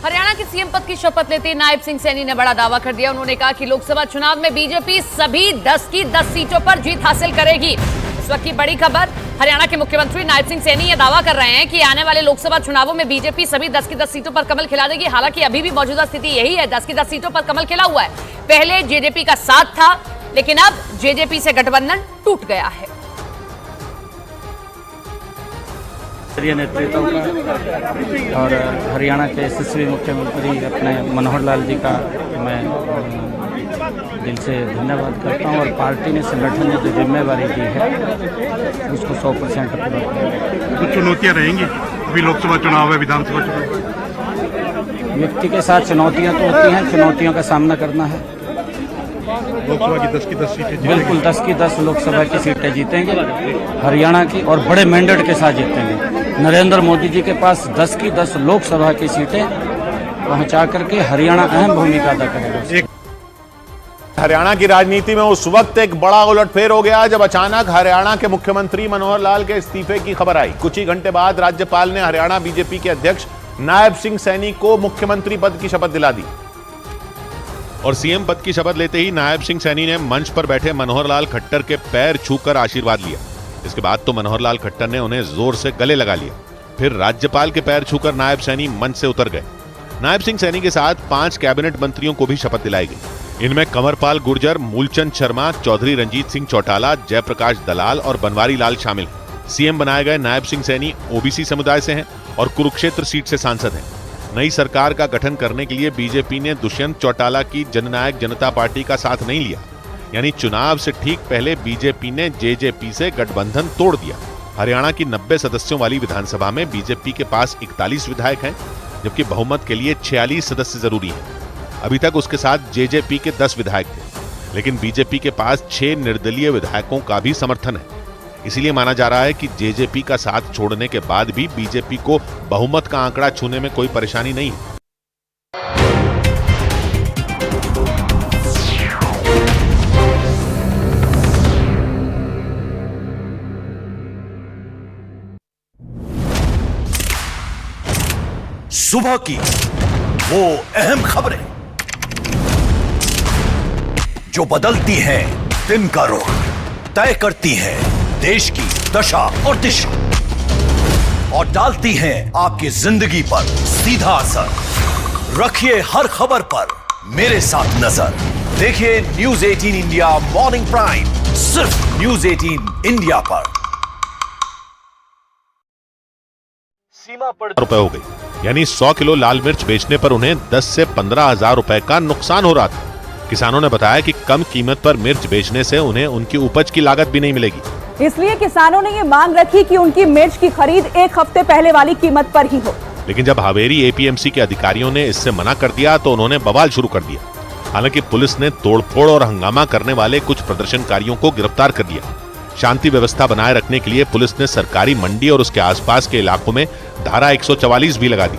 हरियाणा के सीएम पद की शपथ लेते नायब सिंह सैनी ने बड़ा दावा कर दिया। उन्होंने कहा कि लोकसभा चुनाव में बीजेपी सभी 10 की 10 सीटों पर जीत हासिल करेगी। इस वक्त की बड़ी खबर, हरियाणा के मुख्यमंत्री नायब सिंह सैनी ये दावा कर रहे हैं कि आने वाले लोकसभा चुनावों में बीजेपी सभी 10 की 10 सीटों पर कमल खिला देगी। हालांकि अभी भी मौजूदा स्थिति यही है, 10 की 10 सीटों पर कमल खिला हुआ है। पहले जेजेपी का साथ था, लेकिन अब जेजेपी से गठबंधन टूट गया है। नेतृत्व का और हरियाणा के यशस्वी मुख्यमंत्री अपने मनोहर लाल जी का मैं दिल से धन्यवाद करता हूं और पार्टी ने, संगठन ने जो जिम्मेवारी दी है उसको 100% पूरा करेंगे। कुछ चुनौतियां रहेंगी, अभी लोकसभा चुनाव है, विधानसभा चुनाव। व्यक्ति के साथ चुनौतियां तो होती हैं, चुनौतियों का सामना करना है। लोकसभा की 10 की 10 सीटें, बिल्कुल 10 की 10 लोकसभा की सीटें जीतेंगे हरियाणा की, और बड़े मैंडेट के साथ जीतेंगे। नरेंद्र मोदी जी के पास 10 की 10 लोकसभा की सीटें पहुंचा करके हरियाणा अहम भूमिका अदा करेगा। हरियाणा की राजनीति में उस वक्त एक बड़ा उलटफेर हो गया जब अचानक हरियाणा के मुख्यमंत्री मनोहर लाल के इस्तीफे की खबर आई। कुछ ही घंटे बाद राज्यपाल ने हरियाणा बीजेपी के अध्यक्ष नायब सिंह सैनी को मुख्यमंत्री पद की शपथ दिला दी। और सीएम पद की शपथ लेते ही नायब सिंह सैनी ने मंच पर बैठे मनोहर लाल खट्टर के पैर छूकर आशीर्वाद लिया। इसके बाद तो मनोहर लाल खट्टर ने उन्हें जोर से गले लगा लिया। फिर राज्यपाल के पैर छूकर नायब सैनी मंच से उतर गए। नायब सिंह सैनी के साथ 5 कैबिनेट मंत्रियों को भी शपथ दिलाई गई। इनमें कंवरपाल गुर्जर, मूलचंद शर्मा, चौधरी रंजीत सिंह चौटाला, जयप्रकाश दलाल और बनवारी लाल शामिल हैं। सीएम बनाए गए नायब सिंह सैनी ओबीसी समुदाय से हैं और कुरुक्षेत्र सीट से सांसद हैं। नई सरकार का गठन करने के लिए बीजेपी ने दुष्यंत चौटाला की जननायक जनता पार्टी का साथ नहीं लिया, यानी चुनाव से ठीक पहले बीजेपी ने जेजेपी से गठबंधन तोड़ दिया। हरियाणा की 90 सदस्यों वाली विधानसभा में बीजेपी के पास 41 विधायक हैं, जबकि बहुमत के लिए 46 सदस्य जरूरी हैं। अभी तक उसके साथ जेजेपी के 10 विधायक थे, लेकिन बीजेपी के पास 6 निर्दलीय विधायकों का भी समर्थन है। इसीलिए माना जा रहा है कि जेजेपी का साथ छोड़ने के बाद भी बीजेपी को बहुमत का आंकड़ा छूने में कोई परेशानी नहीं है। सुबह की वो अहम खबरें जो बदलती हैं दिन का रुख, तय करती हैं देश की दशा और दिशा, और डालती हैं आपकी जिंदगी पर सीधा असर। रखिए हर खबर पर मेरे साथ नजर। देखिए न्यूज 18 इंडिया मॉर्निंग प्राइम, सिर्फ न्यूज 18 इंडिया पर। सीमा पर रुपए हो गई, यानी 100 किलो लाल मिर्च बेचने पर उन्हें 10 से 15 हजार रुपए का नुकसान हो रहा था। किसानों ने बताया कि कम कीमत पर मिर्च बेचने से उन्हें उनकी उपज की लागत भी नहीं मिलेगी। इसलिए किसानों ने ये मांग रखी कि उनकी मिर्च की खरीद 1 हफ्ते पहले वाली कीमत पर ही हो। लेकिन जब हावेरी एपीएमसी के अधिकारियों ने इससे मना कर दिया तो उन्होंने बवाल शुरू कर दिया। हालांकि पुलिस ने तोड़फोड़ और हंगामा करने वाले कुछ प्रदर्शनकारियों को गिरफ्तार कर लिया। शांति व्यवस्था बनाए रखने के लिए पुलिस ने सरकारी मंडी और उसके आसपास के इलाकों में धारा 144 भी लगा दी।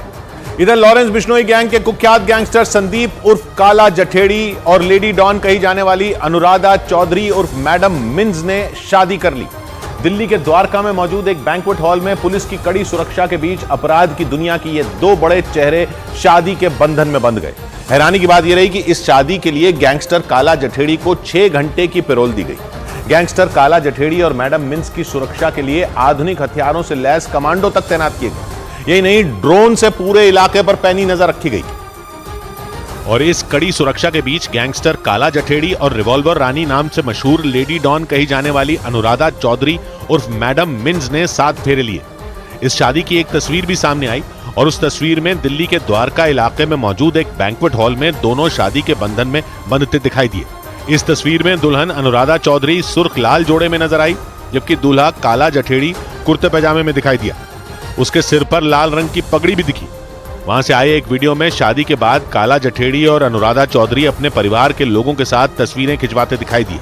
इधर लॉरेंस बिश्नोई गैंग के कुख्यात गैंगस्टर संदीप उर्फ काला जठेड़ी और लेडी डॉन कही जाने वाली अनुराधा चौधरी उर्फ मैडम मिन्ज ने शादी कर ली। दिल्ली के द्वारका में मौजूद एक बैंक्वेट हॉल में पुलिस की कड़ी सुरक्षा के बीच अपराध की दुनिया की ये 2 बड़े चेहरे शादी के बंधन में बंध गए। हैरानी की बात यह रही कि इस शादी के लिए गैंगस्टर काला जठेड़ी को 6 घंटे की पैरोल दी गई। गैंगस्टर काला जठेड़ी और मैडम मिन्स की सुरक्षा के लिए आधुनिक हथियारों से लैस कमांडो तक तैनात किए गए। यही नहीं, ड्रोन से पूरे इलाके पर पैनी नजर रखी गई। और इस कड़ी सुरक्षा के बीच गैंगस्टर काला जठेड़ी और रिवॉल्वर रानी नाम से मशहूर लेडी डॉन कही जाने वाली अनुराधा चौधरी उर्फ मैडम मिन्स ने 7 फेरे लिए। इस शादी की एक तस्वीर भी सामने आई और उस तस्वीर में दिल्ली के द्वारका इलाके में मौजूद एक बैंक्वेट हॉल में दोनों शादी के बंधन में बंधते दिखाई दिए। इस तस्वीर में दुल्हन अनुराधा चौधरी सुर्ख लाल जोड़े में नजर आई, जबकि दूल्हा काला जठेड़ी कुर्ते पैजामे में दिखाई दिया। उसके सिर पर लाल रंग की पगड़ी भी दिखी। वहां से आए एक वीडियो में शादी के बाद काला जठेड़ी और अनुराधा चौधरी अपने परिवार के लोगों के साथ तस्वीरें खिंचवाते दिखाई दिए।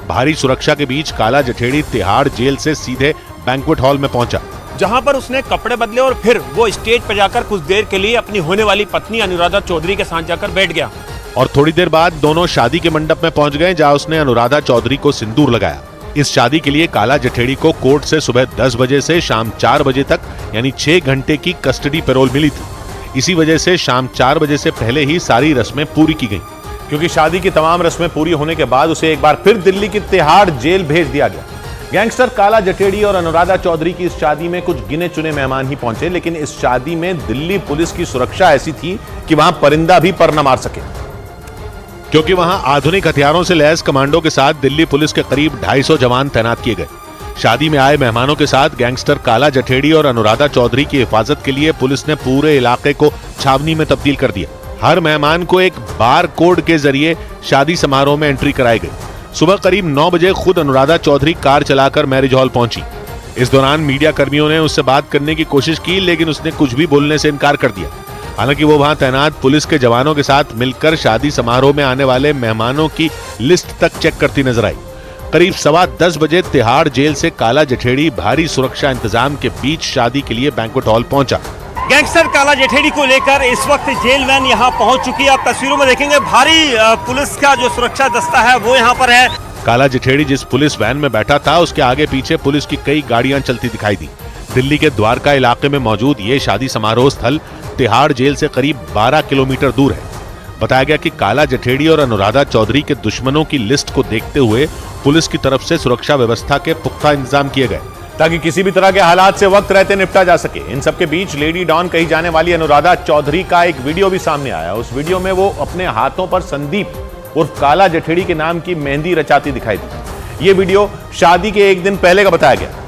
भारी सुरक्षा के बीच काला जठेड़ी तिहाड़ जेल से सीधे बैंक्वेट हॉल में पहुंचा, जहां पर उसने कपड़े बदले और फिर वो स्टेज पर जाकर कुछ देर के लिए अपनी होने वाली पत्नी अनुराधा चौधरी के साथ जाकर बैठ गया। और थोड़ी देर बाद दोनों शादी के मंडप में पहुंच गए, जहां उसने अनुराधा चौधरी को सिंदूर लगाया। इस शादी के लिए काला जठेड़ी को कोर्ट से सुबह 10 बजे से शाम 4 बजे तक यानी 6 घंटे की कस्टडी पैरोल मिली थी। इसी वजह से शाम 4 बजे से पहले ही सारी रस्में पूरी की गईं। क्योंकि शादी की तमाम रस्में पूरी होने के बाद उसे एक बार फिर दिल्ली की तिहाड़ जेल भेज दिया गया। गैंगस्टर काला जठेड़ी और अनुराधा चौधरी की इस शादी में कुछ गिने चुने मेहमान ही पहुंचे, लेकिन इस शादी में दिल्ली पुलिस की सुरक्षा ऐसी थी कि वहां परिंदा भी पर न मार सके, क्योंकि वहां आधुनिक हथियारों से लैस कमांडो के साथ दिल्ली पुलिस के करीब 250 जवान तैनात किए गए। शादी में आए मेहमानों के साथ गैंगस्टर काला जठेड़ी और अनुराधा चौधरी की हिफाजत के लिए पुलिस ने पूरे इलाके को छावनी में तब्दील कर दिया। हर मेहमान को एक बार कोड के जरिए शादी समारोह में एंट्री कराई गई। सुबह करीब 9 बजे खुद अनुराधा चौधरी कार चलाकर मैरिज हॉल पहुंची। इस दौरान मीडिया कर्मियों ने उससे बात करने की कोशिश की, लेकिन उसने कुछ भी बोलने से इनकार कर दिया। हालांकि वो वहां तैनात पुलिस के जवानों के साथ मिलकर शादी समारोह में आने वाले मेहमानों की लिस्ट तक चेक करती नजर आई। करीब 10:15 बजे तिहाड़ जेल से काला जठेड़ी भारी सुरक्षा इंतजाम के बीच शादी के लिए बैंक्वेट हॉल पहुंचा। गैंगस्टर काला जठेड़ी को लेकर इस वक्त जेल वैन यहां पहुंच चुकी है। आप तस्वीरों में देखेंगे भारी पुलिस का जो सुरक्षा दस्ता है वो यहां पर है। काला जठेड़ी जिस पुलिस वैन में बैठा था उसके आगे पीछे पुलिस की कई गाड़ियां चलती दिखाई दी। दिल्ली के द्वारका इलाके में मौजूद ये शादी समारोह स्थल तिहाड़ जेल से करीब 12 किलोमीटर दूर है। बताया गया कि काला जठेड़ी और अनुराधा चौधरी के दुश्मनों की लिस्ट को देखते हुए पुलिस की तरफ से सुरक्षा व्यवस्था के पुख्ता इंतजाम किए गए, ताकि किसी भी तरह के हालात से वक्त रहते निपटा जा सके। इन सबके बीच लेडी डॉन कही जाने वाली अनुराधा चौधरी का एक वीडियो भी सामने आया। उस वीडियो में वो अपने हाथों पर संदीप उर्फ काला जठेड़ी के नाम की मेहंदी रचाती दिखाई दी। ये वीडियो शादी के एक दिन पहले का बताया गया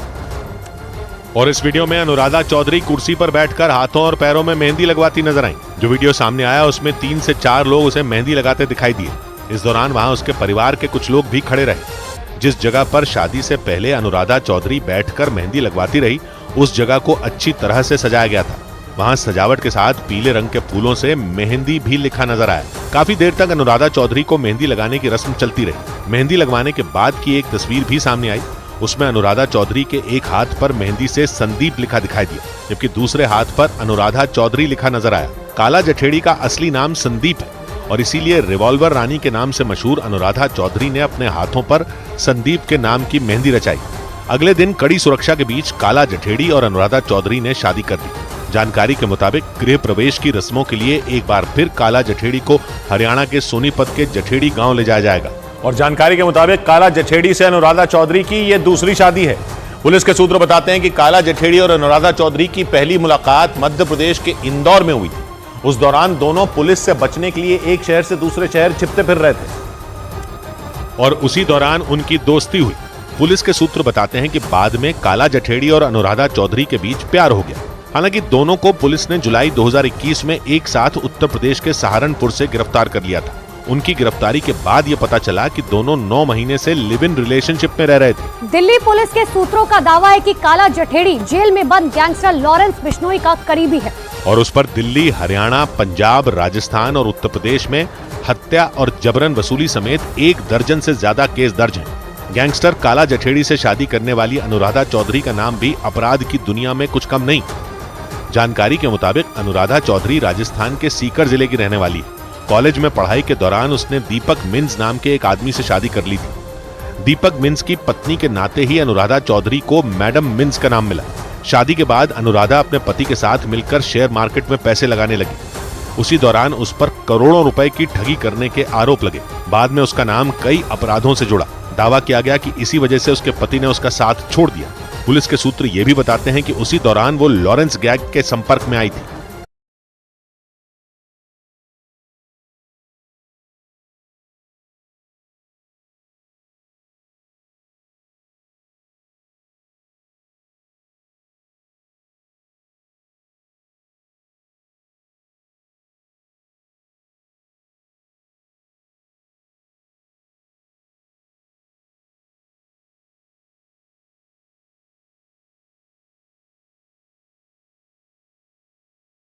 और इस वीडियो में अनुराधा चौधरी कुर्सी पर बैठकर हाथों और पैरों में मेहंदी लगवाती नजर आई। जो वीडियो सामने आया उसमें 3 से 4 लोग उसे मेहंदी लगाते दिखाई दिए। इस दौरान वहां उसके परिवार के कुछ लोग भी खड़े रहे। जिस जगह पर शादी से पहले अनुराधा चौधरी बैठकर मेहंदी लगवाती रही, उस जगह को अच्छी तरह से सजाया गया था। वहां सजावट के साथ पीले रंग के फूलों से मेहंदी भी लिखा नजर आया। काफी देर तक अनुराधा चौधरी को मेहंदी लगाने की रस्म चलती रही। मेहंदी लगवाने के बाद की एक तस्वीर भी सामने आई। उसमें अनुराधा चौधरी के एक हाथ पर मेहंदी से संदीप लिखा दिखाई दिया, जबकि दूसरे हाथ पर अनुराधा चौधरी लिखा नजर आया। काला जठेड़ी का असली नाम संदीप है और इसीलिए रिवॉल्वर रानी के नाम से मशहूर अनुराधा चौधरी ने अपने हाथों पर संदीप के नाम की मेहंदी रचाई। अगले दिन कड़ी सुरक्षा के बीच काला जठेड़ी और अनुराधा चौधरी ने शादी कर दी। जानकारी के मुताबिक गृह प्रवेश की रस्मों के लिए एक बार फिर काला जठेड़ी को हरियाणा के सोनीपत के जठेड़ी गांव ले जाया जाएगा। और जानकारी के मुताबिक काला जठेड़ी से अनुराधा चौधरी की यह दूसरी शादी है। पुलिस के सूत्र बताते हैं कि काला जठेड़ी और अनुराधा चौधरी की पहली मुलाकात मध्य प्रदेश के इंदौर में हुई थी। उस दौरान दोनों पुलिस से बचने के लिए एक शहर से दूसरे शहर छिपते फिर रहे थे और उसी दौरान उनकी दोस्ती हुई। पुलिस के सूत्र बताते हैं कि बाद में काला जठेड़ी और अनुराधा चौधरी के बीच प्यार हो गया। हालांकि दोनों को पुलिस ने जुलाई 2021 में एक साथ उत्तर प्रदेश के सहारनपुर से गिरफ्तार कर लिया था। उनकी गिरफ्तारी के बाद यह पता चला कि दोनों 9 महीने से लिव इन रिलेशनशिप में रह रहे थे। दिल्ली पुलिस के सूत्रों का दावा है कि काला जठेड़ी जेल में बंद गैंगस्टर लॉरेंस बिश्नोई का करीबी है और उस पर दिल्ली, हरियाणा, पंजाब, राजस्थान और उत्तर प्रदेश में हत्या और जबरन वसूली समेत 1 दर्जन से ज्यादा केस दर्ज हैं। गैंगस्टर काला जठेड़ी से शादी करने वाली अनुराधा चौधरी का नाम भी अपराध की दुनिया में कुछ कम नहीं। जानकारी के मुताबिक अनुराधा चौधरी राजस्थान के सीकर जिले की रहने वाली है। कॉलेज में पढ़ाई के दौरान उसने दीपक मिन्स नाम के एक आदमी से शादी कर ली थी। दीपक मिन्स की पत्नी के नाते ही अनुराधा चौधरी को मैडम मिन्स का नाम मिला। शादी के बाद अनुराधा अपने पति के साथ मिलकर शेयर मार्केट में पैसे लगाने लगी। उसी दौरान उस पर करोड़ों रुपए की ठगी करने के आरोप लगे। बाद में उसका नाम कई अपराधों से जुड़ा। दावा किया गया कि इसी वजह से उसके पति ने उसका साथ छोड़ दिया। पुलिस के सूत्र ये भी बताते हैं कि उसी दौरान वो लॉरेंस गैंग के संपर्क में आई थी।